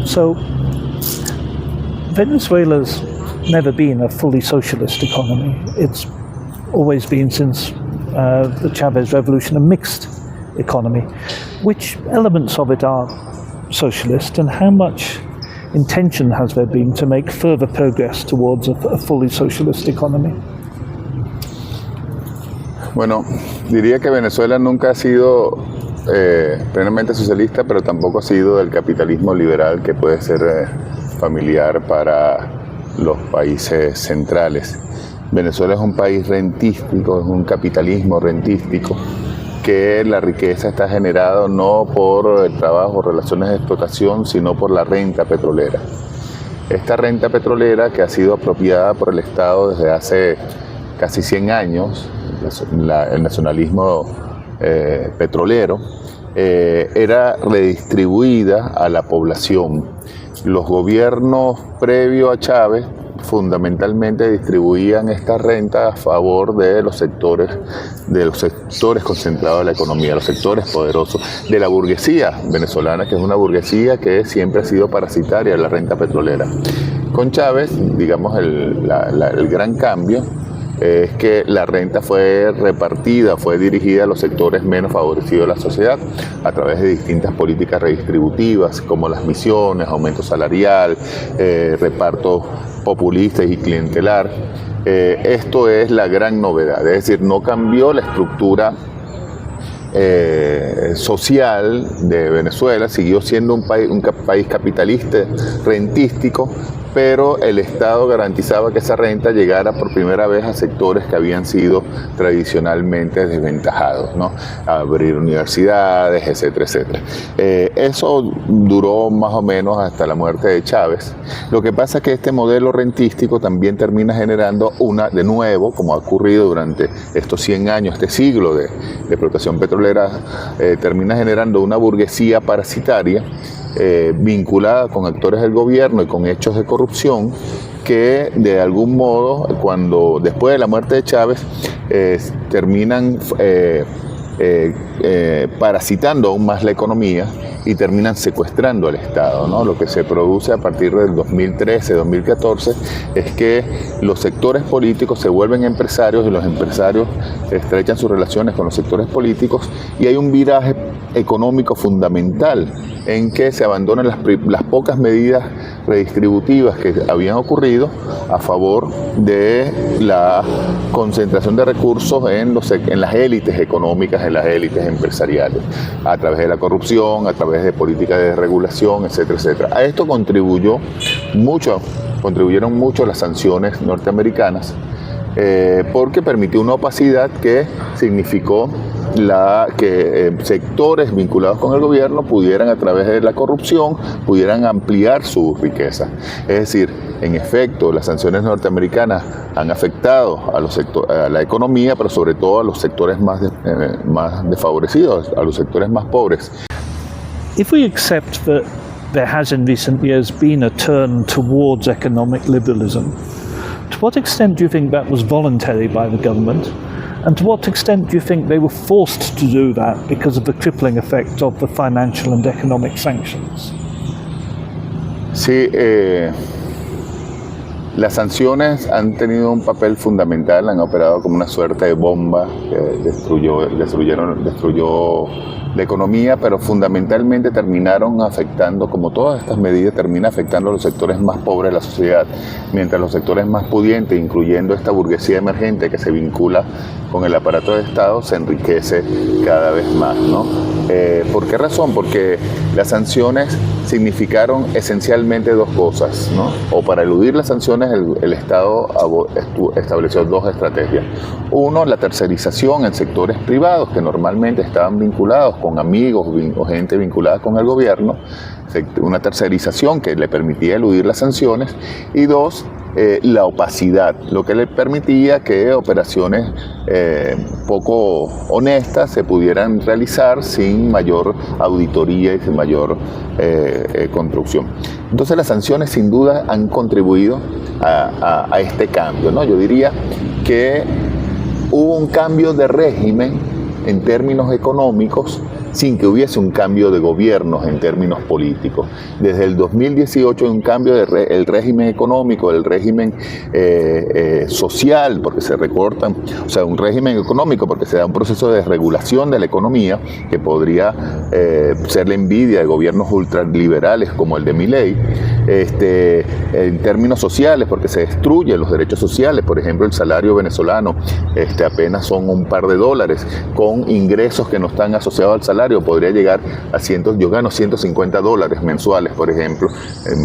So, Venezuela's never been a fully socialist economy. It's always been, since the Chavez Revolution, a mixed economy. Which elements of it are socialist, and how much intention has there been to make further progress towards a fully socialist economy? Bueno, diría que Venezuela nunca ha sido plenamente socialista, pero tampoco ha sido del capitalismo liberal que puede ser familiar para los países centrales. Venezuela es un país rentístico, es un capitalismo rentístico, que la riqueza está generada no por el trabajo o relaciones de explotación, sino por la renta petrolera. Esta renta petrolera, que ha sido apropiada por el Estado desde hace casi 100 años, el nacionalismo petrolero, era redistribuida a la población. Los gobiernos previos a Chávez fundamentalmente distribuían esta renta a favor de los sectores concentrados de la economía, los sectores poderosos de la burguesía venezolana, que es una burguesía que siempre ha sido parasitaria de la renta petrolera. Con Chávez, digamos, el gran cambio es que la renta fue repartida, fue dirigida a los sectores menos favorecidos de la sociedad a través de distintas políticas redistributivas, como las misiones, aumento salarial, reparto populista y clientelar. Esto es la gran novedad, es decir, no cambió la estructura social de Venezuela, siguió siendo un país capitalista, rentístico, pero el Estado garantizaba que esa renta llegara por primera vez a sectores que habían sido tradicionalmente desventajados, ¿no? Abrir universidades, etcétera, etcétera. Eso duró más o menos hasta la muerte de Chávez. Lo que pasa es que este modelo rentístico también termina generando de nuevo, como ha ocurrido durante estos 100 años, este siglo de explotación petrolera, termina generando una burguesía parasitaria vinculada con actores del gobierno y con hechos de corrupción que de algún modo, después de la muerte de Chávez, terminan parasitando aún más la economía y terminan secuestrando al Estado, ¿no? Lo que se produce a partir del 2013-2014 es que los sectores políticos se vuelven empresarios y los empresarios estrechan sus relaciones con los sectores políticos, y hay un viraje económico fundamental en que se abandonan las pocas medidas redistributivas que habían ocurrido a favor de la concentración de recursos en las élites económicas, en las élites empresariales, a través de la corrupción, a través de políticas de desregulación, etcétera, etcétera. A esto contribuyeron mucho las sanciones norteamericanas, porque permitió una opacidad que significó que sectores vinculados con el gobierno pudieran, a través de la corrupción, pudieran ampliar su riqueza. Es decir, en efecto, las sanciones norteamericanas han afectado a la economía, pero sobre todo a los sectores más desfavorecidos, a los sectores más pobres. If we accept that there has in recent years been a turn towards economic liberalism, to what extent do you think that was voluntary by the government? And to what extent do you think they were forced to do that because of the crippling effect of the financial and economic sanctions? Sí, las sanciones han tenido un papel fundamental, han operado como una suerte de bomba que destruyó la economía, pero fundamentalmente terminaron afectando, como todas estas medidas, termina afectando a los sectores más pobres de la sociedad, mientras los sectores más pudientes, incluyendo esta burguesía emergente que se vincula con el aparato de Estado, se enriquece cada vez más, ¿no? ¿Por qué razón? Porque las sanciones significaron esencialmente dos cosas, ¿no? O para eludir las sanciones, el Estado estableció dos estrategias. Uno, la tercerización en sectores privados que normalmente estaban vinculados con amigos o gente vinculada con el gobierno, una tercerización que le permitía eludir las sanciones. Y dos, la opacidad, lo que le permitía que operaciones poco honestas se pudieran realizar sin mayor auditoría y sin mayor construcción. Entonces las sanciones sin duda han contribuido a este cambio, ¿no? Yo diría que hubo un cambio de régimen en términos económicos sin que hubiese un cambio de gobiernos en términos políticos. Desde el 2018 hay un cambio del régimen económico, del régimen social, porque se recortan, o sea, un régimen económico porque se da un proceso de desregulación de la economía que podría ser la envidia de gobiernos ultraliberales como el de Milei, en términos sociales porque se destruyen los derechos sociales. Por ejemplo, el salario venezolano apenas son un par de dólares, con ingresos que no están asociados al salario podría llegar a yo gano $150 mensuales, por ejemplo,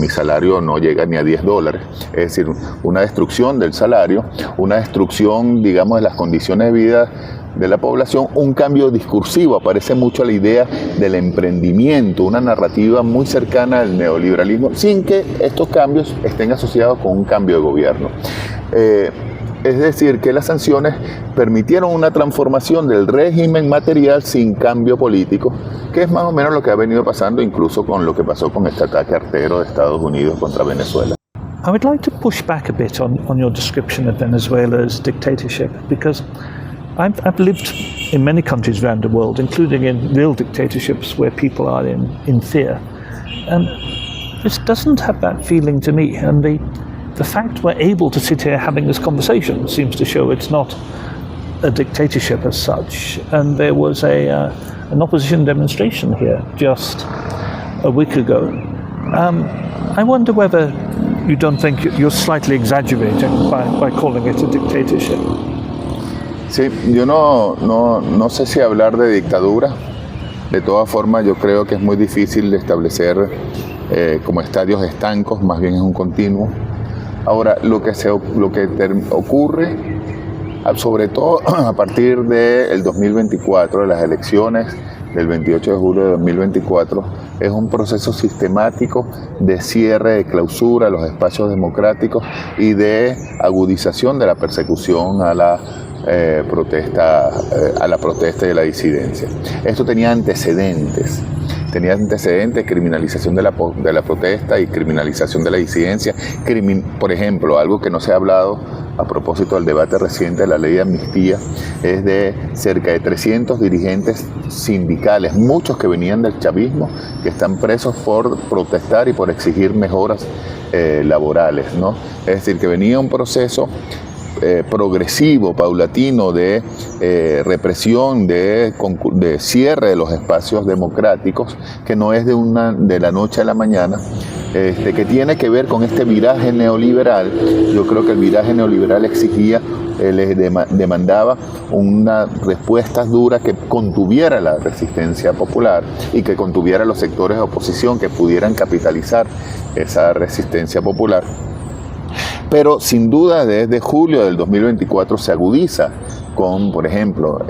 mi salario no llega ni a $10, es decir, una destrucción del salario, una destrucción, digamos, de las condiciones de vida de la población, un cambio discursivo. Aparece mucho la idea del emprendimiento, una narrativa muy cercana al neoliberalismo, sin que estos cambios estén asociados con un cambio de gobierno. Es decir, que las sanciones permitieron una transformación del régimen material sin cambio político, que es más o menos lo que ha venido pasando incluso con lo que pasó con este ataque artero de Estados Unidos contra Venezuela. I would like to push back a bit on your description of Venezuela's dictatorship, because I've lived in many countries around the world, including in real dictatorships where people are in fear. And this doesn't have that feeling to me. And the fact we're able to sit here having this conversation seems to show it's not a dictatorship as such. And there was an opposition demonstration here just a week ago. I wonder whether you don't think you're slightly exaggerating by calling it a dictatorship. Sí, yo no sé si hablar de dictadura. De todas formas, yo creo que es muy difícil establecer como estadios estancos, más bien es un continuo. Ahora, lo que ocurre, sobre todo a partir del 2024, de las elecciones del 28 de julio de 2024, es un proceso sistemático de cierre, de clausura de los espacios democráticos y de agudización de la persecución a la protesta y a la disidencia. Esto tenía antecedentes, criminalización de la protesta y criminalización de la disidencia. Por ejemplo, algo que no se ha hablado a propósito del debate reciente de la ley de amnistía, es de cerca de 300 dirigentes sindicales, muchos que venían del chavismo, que están presos por protestar y por exigir mejoras laborales, ¿no? Es decir, que venía un proceso progresivo, paulatino, de represión, de cierre de los espacios democráticos, que no es de la noche a la mañana, que tiene que ver con este viraje neoliberal. Yo creo que el viraje neoliberal exigía, demandaba unas respuestas duras que contuviera la resistencia popular y que contuviera los sectores de oposición que pudieran capitalizar esa resistencia popular. Pero sin duda desde julio del 2024 se agudiza con, por ejemplo,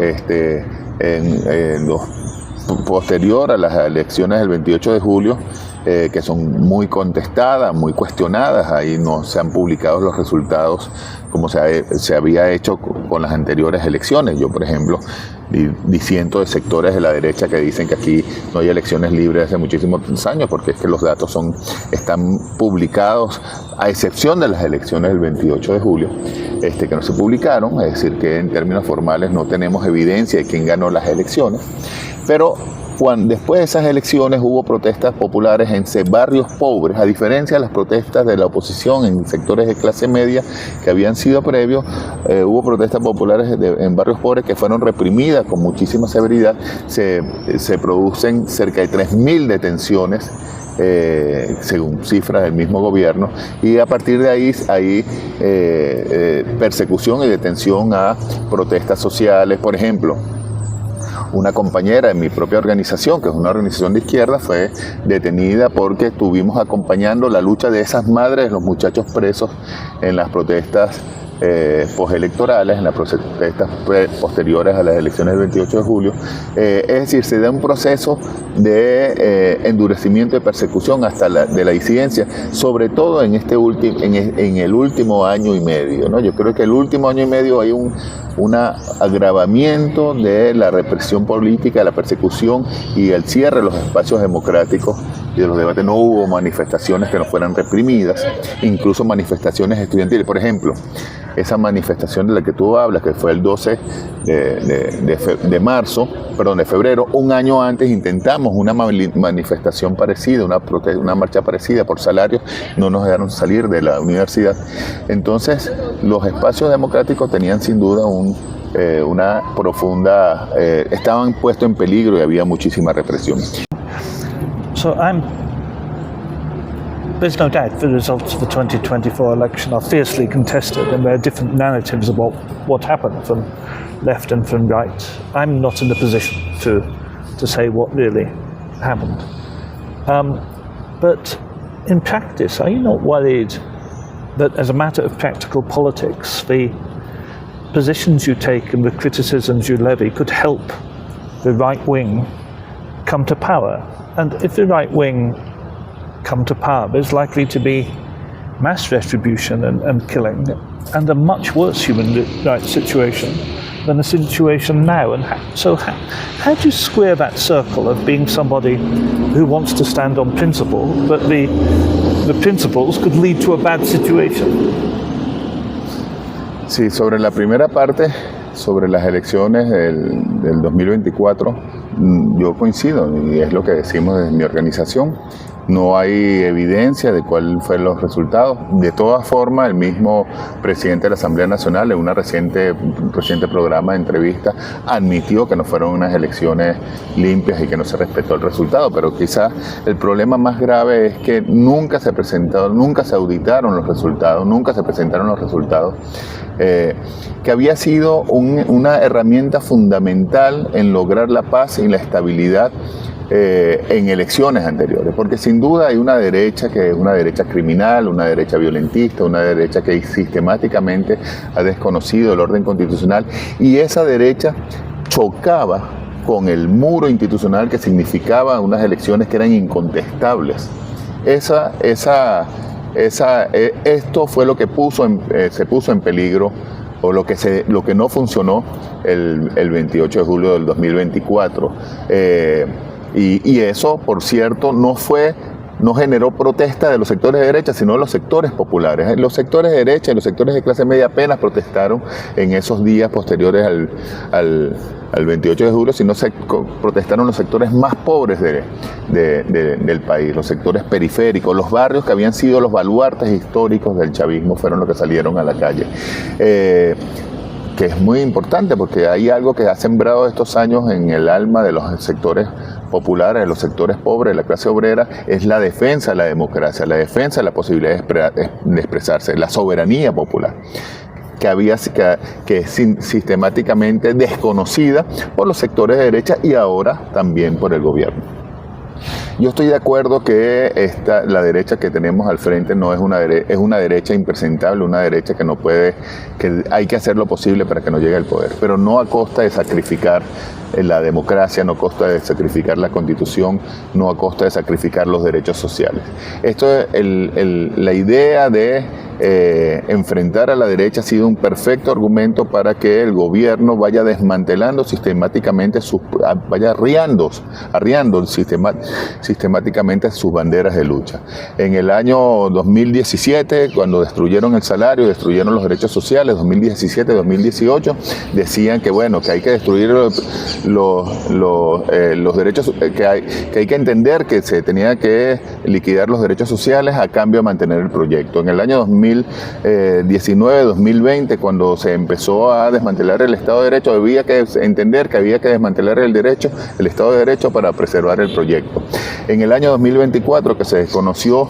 posterior a las elecciones del 28 de julio, que son muy contestadas, muy cuestionadas. Ahí no se han publicado los resultados como se había hecho con las anteriores elecciones. Yo, por ejemplo, disiento de sectores de la derecha que dicen que aquí no hay elecciones libres hace muchísimos años, porque es que los datos están publicados, a excepción de las elecciones del 28 de julio, que no se publicaron, es decir, que en términos formales no tenemos evidencia de quién ganó las elecciones. Pero después de esas elecciones hubo protestas populares en barrios pobres, a diferencia de las protestas de la oposición en sectores de clase media que habían sido previos. Hubo protestas populares en barrios pobres que fueron reprimidas con muchísima severidad. Se producen cerca de 3.000 detenciones, según cifras del mismo gobierno, y a partir de ahí hay persecución y detención a protestas sociales. Por ejemplo, una compañera de mi propia organización, que es una organización de izquierda, fue detenida porque estuvimos acompañando la lucha de esas madres de los muchachos presos en las protestas postelectorales, en las protestas posteriores a las elecciones del 28 de julio. Es decir, se da un proceso de endurecimiento y persecución de la disidencia, sobre todo en el último año y medio, ¿no? Yo creo que el último año y medio hay un agravamiento de la represión política, la persecución y el cierre de los espacios democráticos y de los debates. No hubo manifestaciones que no fueran reprimidas, incluso manifestaciones estudiantiles. Por ejemplo, esa manifestación de la que tú hablas, que fue el 12 de febrero, un año antes intentamos una manifestación parecida, una marcha parecida por salarios, no nos dejaron salir de la universidad. Entonces, los espacios democráticos tenían sin duda una profunda, estaban puestos en peligro y había muchísima represión. So there's no doubt the results of the 2024 election are fiercely contested, and there are different narratives about what happened from left and from right. I'm not in a position to say what really happened. But in practice, are you not worried that as a matter of practical politics, the positions you take and the criticisms you levy could help the right wing come to power? And if the right wing come to power, there's likely to be mass retribution and killing, and a much worse human rights situation than the situation now. And so how do you square that circle of being somebody who wants to stand on principle, but the principles could lead to a bad situation? Sí, sobre la primera parte, sobre las elecciones del 2024, yo coincido, y es lo que decimos desde mi organización. No hay evidencia de cuáles fueron los resultados. De todas formas, el mismo presidente de la Asamblea Nacional, en un reciente programa de entrevista, admitió que no fueron unas elecciones limpias y que no se respetó el resultado. Pero quizás el problema más grave es que nunca se auditaron los resultados, nunca se presentaron los resultados, que había sido una herramienta fundamental en lograr la paz y la estabilidad en elecciones anteriores, porque sin duda hay una derecha que es una derecha criminal, una derecha violentista, una derecha que sistemáticamente ha desconocido el orden constitucional, y esa derecha chocaba con el muro institucional que significaba unas elecciones que eran incontestables. Esto fue lo que se puso en peligro, o lo que no funcionó el 28 de julio del 2024. Y eso, por cierto, no generó protesta de los sectores de derecha, sino de los sectores populares. Los sectores de derecha y los sectores de clase media apenas protestaron en esos días posteriores al 28 de julio, sino protestaron los sectores más pobres del país, los sectores periféricos, los barrios que habían sido los baluartes históricos del chavismo fueron los que salieron a la calle. Que es muy importante porque hay algo que ha sembrado estos años en el alma de los sectores populares, de los sectores pobres, de la clase obrera, es la defensa de la democracia, la defensa de la posibilidad de expresarse, la soberanía popular, que es sistemáticamente desconocida por los sectores de derecha y ahora también por el gobierno. Yo estoy de acuerdo que la derecha que tenemos al frente no es una derecha impresentable, una derecha que hay que hacer lo posible para que no llegue al poder, pero no a costa de sacrificar la democracia, no a costa de sacrificar la Constitución, no a costa de sacrificar los derechos sociales. La idea de enfrentar a la derecha ha sido un perfecto argumento para que el gobierno vaya desmantelando sistemáticamente, vaya arriando sistemáticamente sus banderas de lucha. En el año 2017, cuando destruyeron el salario, destruyeron los derechos sociales, 2017, 2018, decían que que hay que destruir los derechos, que hay que entender que se tenía que liquidar los derechos sociales a cambio de mantener el proyecto. En el año 2019, 2020, cuando se empezó a desmantelar el Estado de Derecho, había que entender que había que desmantelar el Estado de Derecho para preservar el proyecto. En el año 2024, que se desconoció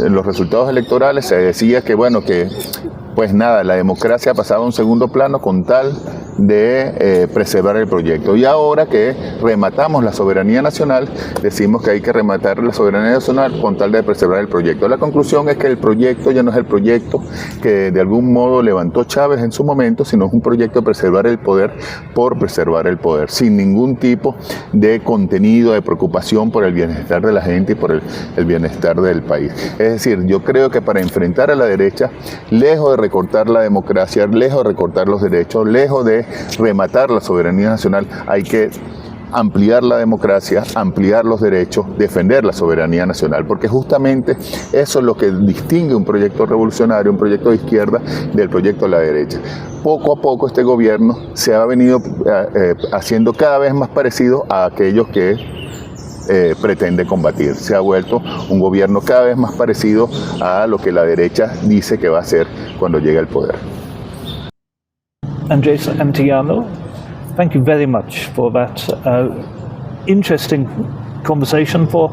los resultados electorales, se decía que la democracia pasaba a un segundo plano con tal de preservar el proyecto. Y ahora que rematamos la soberanía nacional, decimos que hay que rematar la soberanía nacional con tal de preservar el proyecto. La conclusión es que el proyecto ya no es el proyecto que de algún modo levantó Chávez en su momento, sino es un proyecto de preservar el poder por preservar el poder, sin ningún tipo de contenido, de preocupación por el bienestar de la gente y por el bienestar del país. Es decir, yo creo que para enfrentar a la derecha, lejos de recortar la democracia, lejos de recortar los derechos, lejos de rematar la soberanía nacional, hay que ampliar la democracia, ampliar los derechos, defender la soberanía nacional, porque justamente eso es lo que distingue un proyecto revolucionario, un proyecto de izquierda, del proyecto de la derecha. Poco a poco este gobierno se ha venido haciendo cada vez más parecido a aquellos que pretende combatir. Se ha vuelto un gobierno cada vez más parecido a lo que la derecha dice que va a hacer cuando llegue al poder. Andrés Antillano, thank you very much for that interesting conversation. For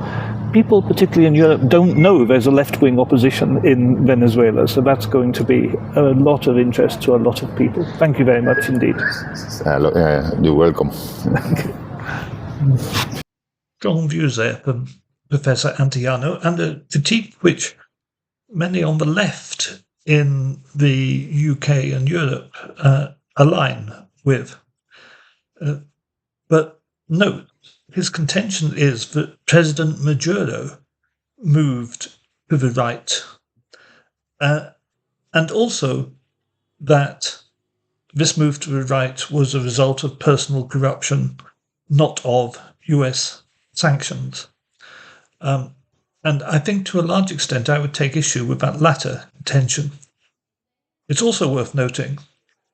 people, particularly in Europe, don't know there's a left-wing opposition in Venezuela, so that's going to be a lot of interest to a lot of people. Thank you very much indeed. You're welcome. Strong views there from Professor Antillano, and a critique which many on the left in the UK and Europe align with. But note, his contention is that President Maduro moved to the right, and also that this move to the right was a result of personal corruption, not of US sanctions. And I think to a large extent I would take issue with that latter contention. It's also worth noting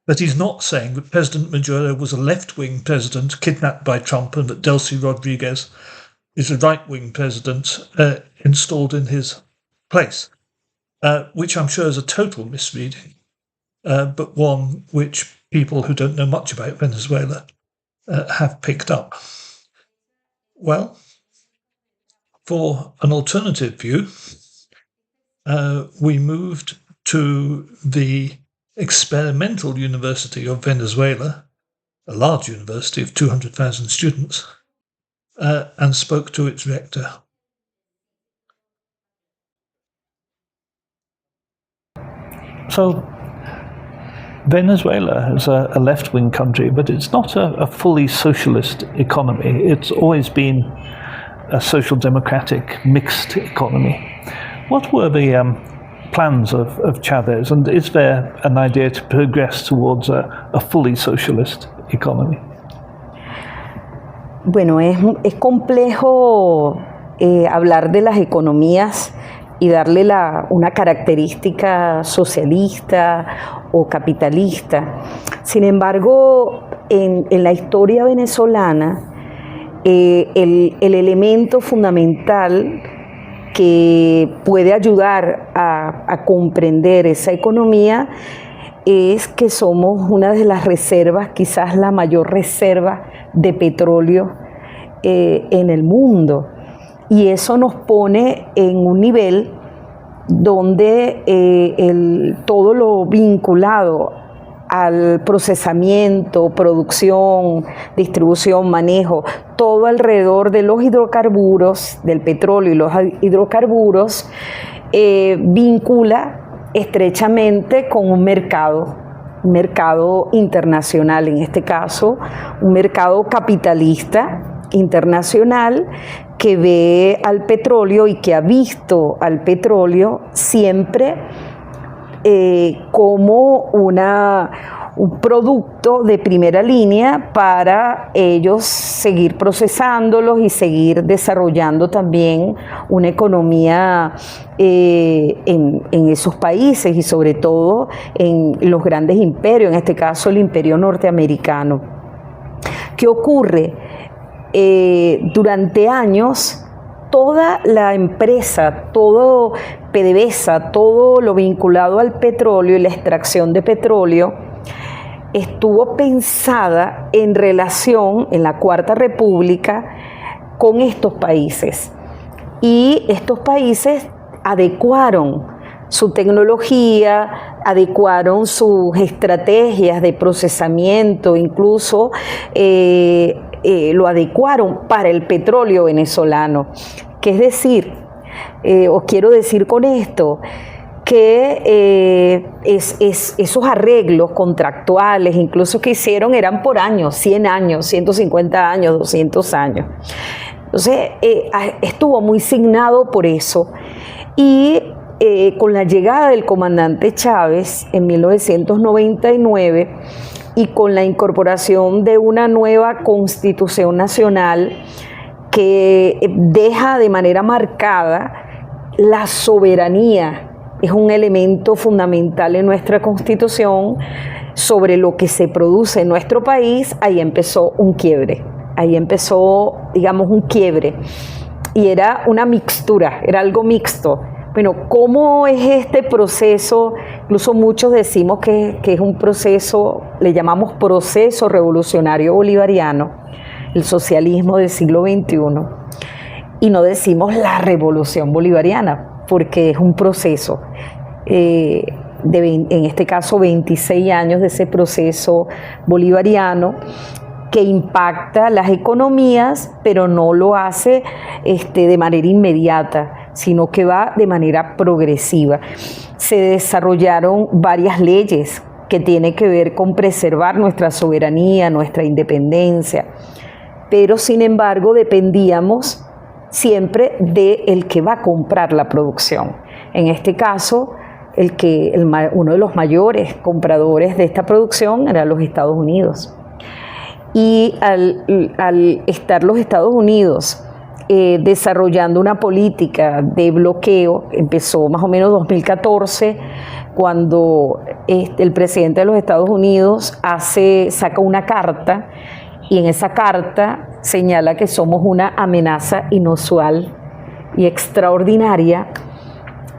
that he's not saying that President Maduro was a left-wing president kidnapped by Trump and that Delcy Rodriguez is a right-wing president installed in his place, which I'm sure is a total misreading, but one which people who don't know much about Venezuela have picked up. Well, for an alternative view, we moved to the Experimental University of Venezuela, a large university of 200,000 students, and spoke to its rector. So, Venezuela is a left-wing country, but it's not a fully socialist economy. It's always been a social democratic mixed economy. What were the plans of Chavez, and is there an idea to progress towards a fully socialist economy? Bueno, es complejo hablar de las economías y darle una característica socialista o capitalista. Sin embargo, en la historia venezolana, el elemento fundamental que puede ayudar a comprender esa economía es que somos una de las reservas, quizás la mayor reserva de petróleo en el mundo. Y eso nos pone en un nivel donde todo lo vinculado al procesamiento, producción, distribución, manejo, todo alrededor de los hidrocarburos, del petróleo y los hidrocarburos, vincula estrechamente con un mercado internacional, en este caso un mercado capitalista internacional que ve al petróleo y que ha visto al petróleo siempre como un producto de primera línea para ellos seguir procesándolos y seguir desarrollando también una economía en esos países y sobre todo en los grandes imperios, en este caso el imperio norteamericano. ¿Qué ocurre? Durante años toda la empresa, todo PDVSA, todo lo vinculado al petróleo y la extracción de petróleo estuvo pensada en relación, en la Cuarta República, con estos países. Y estos países adecuaron su tecnología, adecuaron sus estrategias de procesamiento, incluso lo adecuaron para el petróleo venezolano. Que es decir, os quiero decir con esto, que esos arreglos contractuales, incluso que hicieron, eran por años, 100 años, 150 años, 200 años. Entonces, estuvo muy signado por eso. Y con la llegada del comandante Chávez en 1999 y con la incorporación de una nueva Constitución Nacional que deja de manera marcada la soberanía. Es un elemento fundamental en nuestra Constitución sobre lo que se produce en nuestro país. Ahí empezó un quiebre, ahí empezó, digamos, un quiebre. Y era una mixtura, era algo mixto. Bueno, ¿cómo es este proceso? Incluso muchos decimos que es un proceso, le llamamos proceso revolucionario bolivariano, el socialismo del siglo XXI, y no decimos la revolución bolivariana, porque es un proceso, en este caso 26 años de ese proceso bolivariano, que impacta las economías, pero no lo hace de manera inmediata, sino que va de manera progresiva. Se desarrollaron varias leyes que tienen que ver con preservar nuestra soberanía, nuestra independencia, pero sin embargo dependíamos siempre del que va a comprar la producción. En este caso, uno de los mayores compradores de esta producción era los Estados Unidos. Y al estar los Estados Unidos desarrollando una política de bloqueo, empezó más o menos 2014, cuando el presidente de los Estados Unidos saca una carta, y en esa carta señala que somos una amenaza inusual y extraordinaria,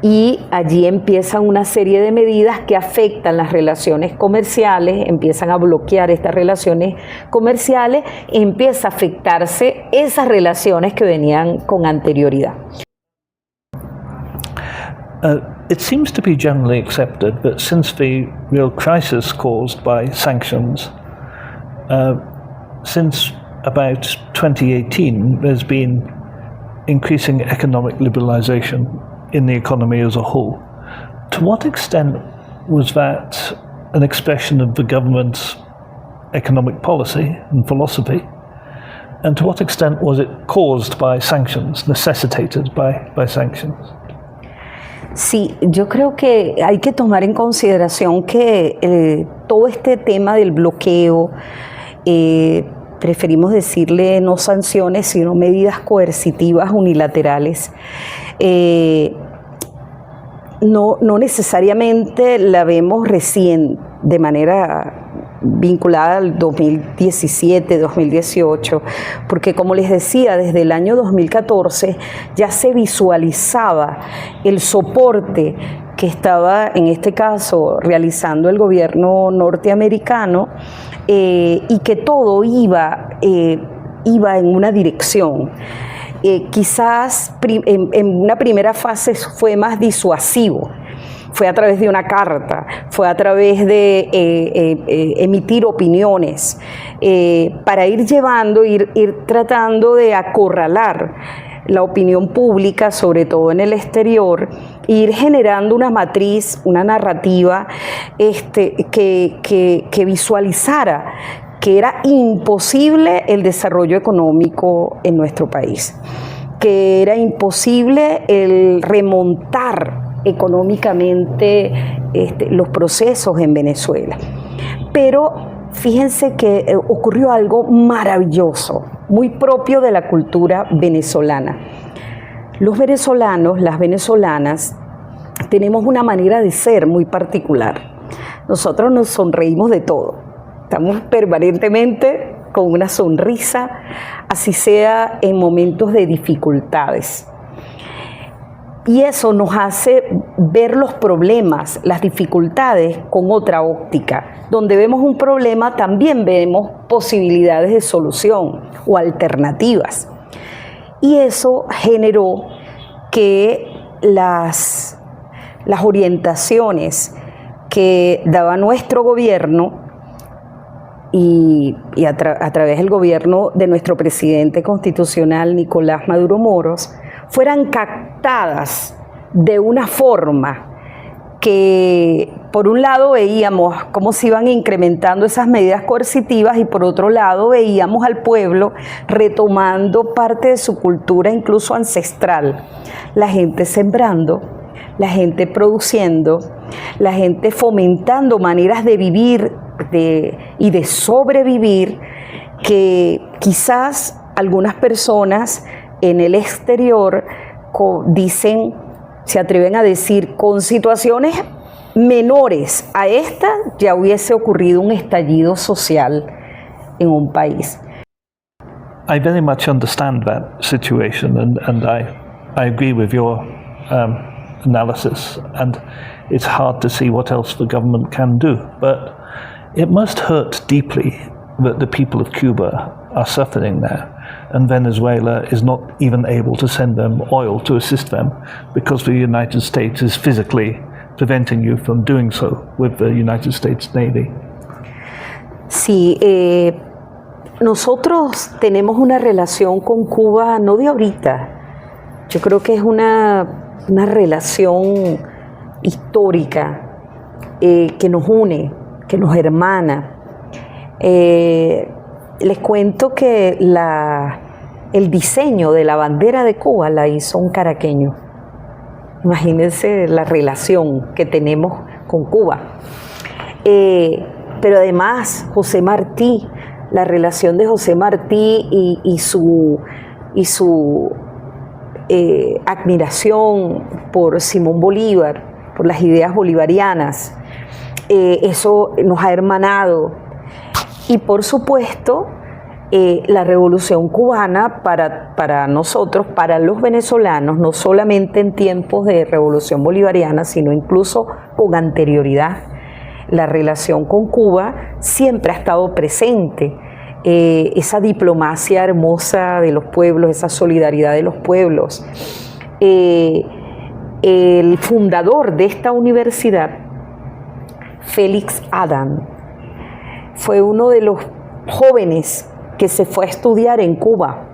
y allí empiezan una serie de medidas que afectan las relaciones comerciales, empiezan a bloquear estas relaciones comerciales, y empieza a afectarse esas relaciones que venían con anterioridad. It seems to be generally accepted that since the real crisis caused by sanctions, since about 2018, there's been increasing economic liberalization in the economy as a whole. To what extent was that an expression of the government's economic policy and philosophy? And to what extent was it caused by sanctions, necessitated by sanctions? Sí, yo creo que hay que tomar en consideración que todo este tema del bloqueo, preferimos decirle no sanciones, sino medidas coercitivas unilaterales, no necesariamente la vemos recién de manera vinculada al 2017, 2018, porque como les decía, desde el año 2014 ya se visualizaba el soporte que estaba, en este caso, realizando el gobierno norteamericano, y que todo iba en una dirección. Quizás en una primera fase fue más disuasivo, fue a través de una carta, fue a través de emitir opiniones, para ir tratando de acorralar la opinión pública, sobre todo en el exterior, e ir generando una matriz, una narrativa que visualizara que era imposible el desarrollo económico en nuestro país, que era imposible el remontar económicamente los procesos en Venezuela. Pero fíjense que ocurrió algo maravilloso, muy propio de la cultura venezolana. Los venezolanos, las venezolanas, tenemos una manera de ser muy particular. Nosotros nos sonreímos de todo. Estamos permanentemente con una sonrisa, así sea en momentos de dificultades. Y eso nos hace ver los problemas, las dificultades con otra óptica. Donde vemos un problema, también vemos posibilidades de solución o alternativas. Y eso generó que las orientaciones que daba nuestro gobierno y a través del gobierno de nuestro presidente constitucional Nicolás Maduro Moros fueran captadas de una forma que por un lado veíamos cómo se iban incrementando esas medidas coercitivas y por otro lado veíamos al pueblo retomando parte de su cultura incluso ancestral, la gente sembrando, la gente produciendo, la gente fomentando maneras de vivir y de sobrevivir, que quizás algunas personas en el exterior dicen, se atreven a decir, con situaciones menores a esta ya hubiese ocurrido un estallido social en un país. I very much understand that situation, and I agree with your analysis, and it's hard to see what else the government can do. But it must hurt deeply that the people of Cuba are suffering now, and Venezuela is not even able to send them oil to assist them because the United States is physically preventing you from doing so with the United States Navy. Sí, nosotros tenemos una relación con Cuba no de ahorita. Yo creo que es una relación histórica que nos une, que nos hermana. Les cuento que el diseño de la bandera de Cuba la hizo un caraqueño. Imagínense la relación que tenemos con Cuba. Pero además, José Martí, la relación de José Martí y su admiración por Simón Bolívar, por las ideas bolivarianas, eso nos ha hermanado. Y por supuesto, la revolución cubana para nosotros, para los venezolanos, no solamente en tiempos de revolución bolivariana, sino incluso con anterioridad. La relación con Cuba siempre ha estado presente, esa diplomacia hermosa de los pueblos, esa solidaridad de los pueblos. El fundador de esta universidad, Félix Adam, fue uno de los jóvenes que se fue a estudiar en Cuba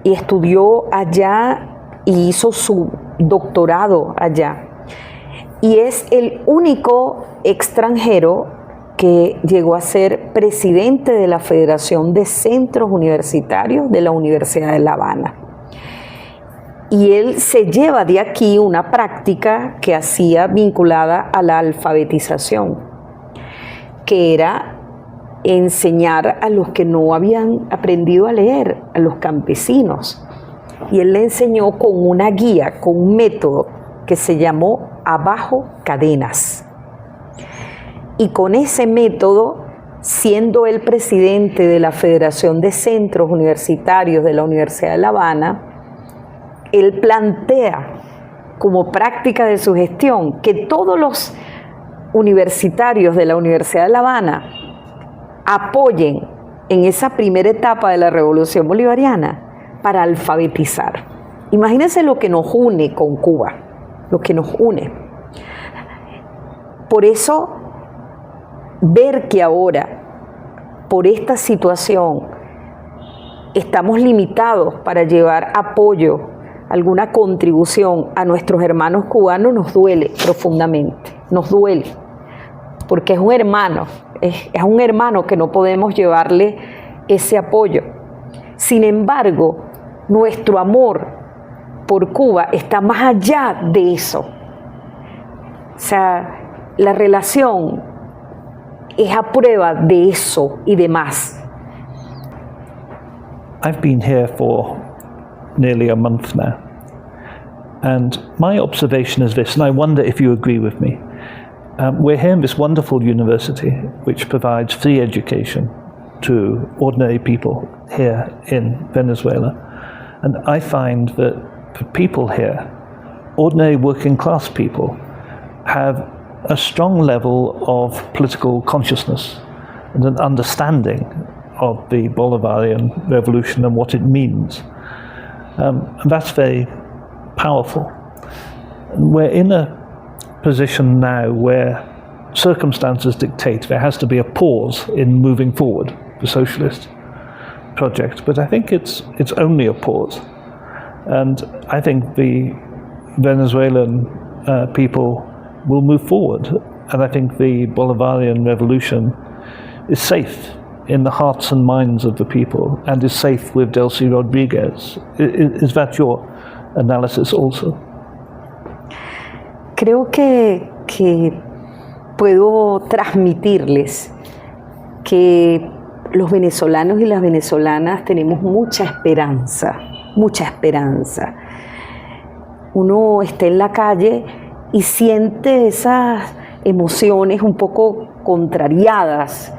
y estudió allá y hizo su doctorado allá. Y es el único extranjero que llegó a ser presidente de la Federación de Centros Universitarios de la Universidad de La Habana. Y él se lleva de aquí una práctica que hacía vinculada a la alfabetización, que era enseñar a los que no habían aprendido a leer, a los campesinos. Y él le enseñó con una guía, con un método que se llamó Abajo Cadenas. Y con ese método, siendo el presidente de la Federación de Centros Universitarios de la Universidad de La Habana, él plantea como práctica de su gestión que todos los universitarios de la Universidad de La Habana apoyen en esa primera etapa de la Revolución Bolivariana para alfabetizar. Imagínense lo que nos une con Cuba, lo que nos une. Por eso, ver que ahora, por esta situación, estamos limitados para llevar apoyo, alguna contribución a nuestros hermanos cubanos, nos duele profundamente, nos duele, porque es un hermano que no podemos llevarle ese apoyo. Sin embargo, nuestro amor por Cuba está más allá de eso. O sea, la relación es a prueba de eso y de más. I've been here for nearly a month now, and my observation is this, and I wonder if you agree with me. We're here in this wonderful university which provides free education to ordinary people here in Venezuela, and I find that the people here, ordinary working class people, have a strong level of political consciousness and an understanding of the Bolivarian revolution and what it means. And that's very powerful. And we're in a position now where circumstances dictate there has to be a pause in moving forward the socialist project, but I think it's only a pause. And I think the Venezuelan people will move forward, and I think the Bolivarian revolution is safe in the hearts and minds of the people and is safe with Delcy Rodriguez. Is that your analysis also? Creo que puedo transmitirles que los venezolanos y las venezolanas tenemos mucha esperanza, mucha esperanza. Uno está en la calle y siente esas emociones un poco contrariadas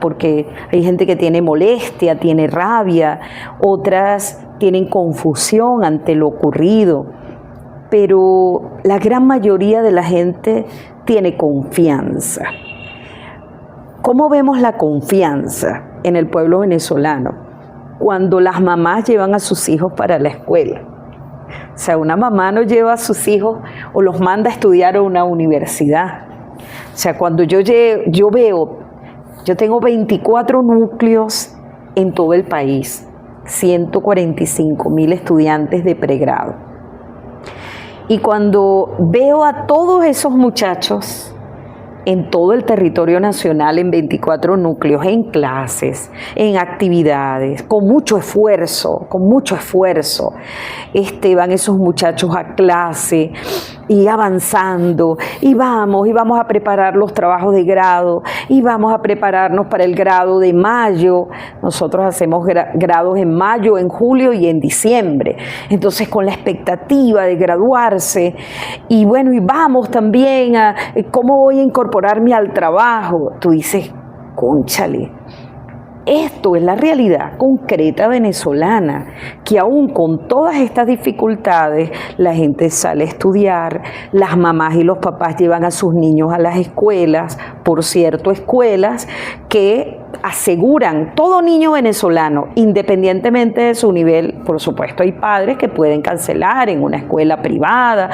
porque hay gente que tiene molestia, tiene rabia, otras tienen confusión ante lo ocurrido, pero la gran mayoría de la gente tiene confianza. ¿Cómo vemos la confianza en el pueblo venezolano? Cuando las mamás llevan a sus hijos para la escuela. O sea, una mamá no lleva a sus hijos o los manda a estudiar a una universidad. O sea, cuando yo tengo 24 núcleos en todo el país, 145,000 estudiantes de pregrado. Y cuando veo a todos esos muchachos en todo el territorio nacional, en 24 núcleos, en clases, en actividades, con mucho esfuerzo, van esos muchachos a clase y avanzando, y vamos a preparar los trabajos de grado, y vamos a prepararnos para el grado de mayo. Nosotros hacemos grados en mayo, en julio y en diciembre. Entonces, con la expectativa de graduarse, y bueno, y vamos también a cómo voy a incorporarme al trabajo. Tú dices, cónchale, esto es la realidad concreta venezolana, que aún con todas estas dificultades, la gente sale a estudiar, las mamás y los papás llevan a sus niños a las escuelas, por cierto, escuelas que aseguran todo niño venezolano, independientemente de su nivel. Por supuesto, hay padres que pueden cancelar en una escuela privada,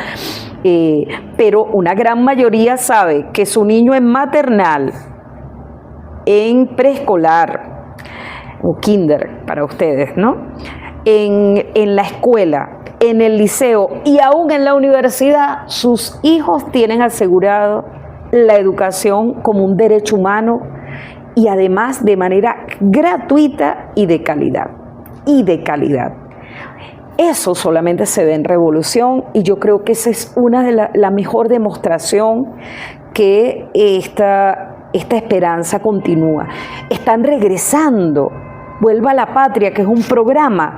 pero una gran mayoría sabe que su niño en maternal, en preescolar o kinder para ustedes, ¿no? En la escuela, en el liceo y aún en la universidad, sus hijos tienen asegurado la educación como un derecho humano y además de manera gratuita y de calidad. Eso solamente se ve en Revolución, y yo creo que esa es una de la mejor demostración que esta esperanza continúa. Están regresando. Vuelva a la Patria, que es un programa,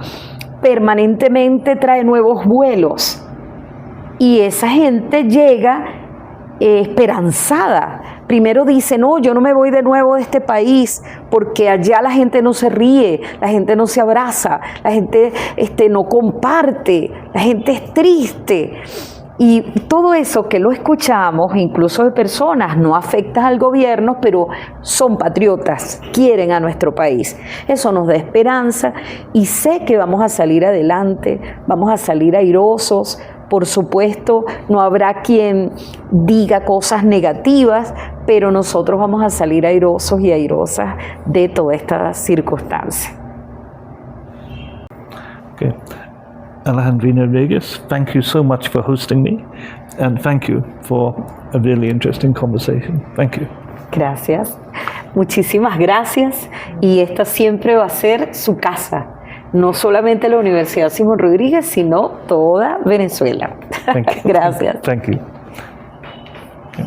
permanentemente trae nuevos vuelos. Y esa gente llega esperanzada. Primero dice, no, yo no me voy de nuevo de este país, porque allá la gente no se ríe, la gente no se abraza, la gente no comparte, la gente es triste. Y todo eso que lo escuchamos, incluso de personas no afectas al gobierno, pero son patriotas, quieren a nuestro país. Eso nos da esperanza y sé que vamos a salir adelante, vamos a salir airosos. Por supuesto, no habrá quien diga cosas negativas, pero nosotros vamos a salir airosos y airosas de toda esta circunstancia. Okay. Alejandrina Regis, thank you so much for hosting me, and thank you for a really interesting conversation. Thank you. Gracias, muchísimas gracias, y esta siempre va a ser su casa, no solamente la Universidad Simón Rodríguez, sino toda Venezuela. Thank you. Gracias. Thank you.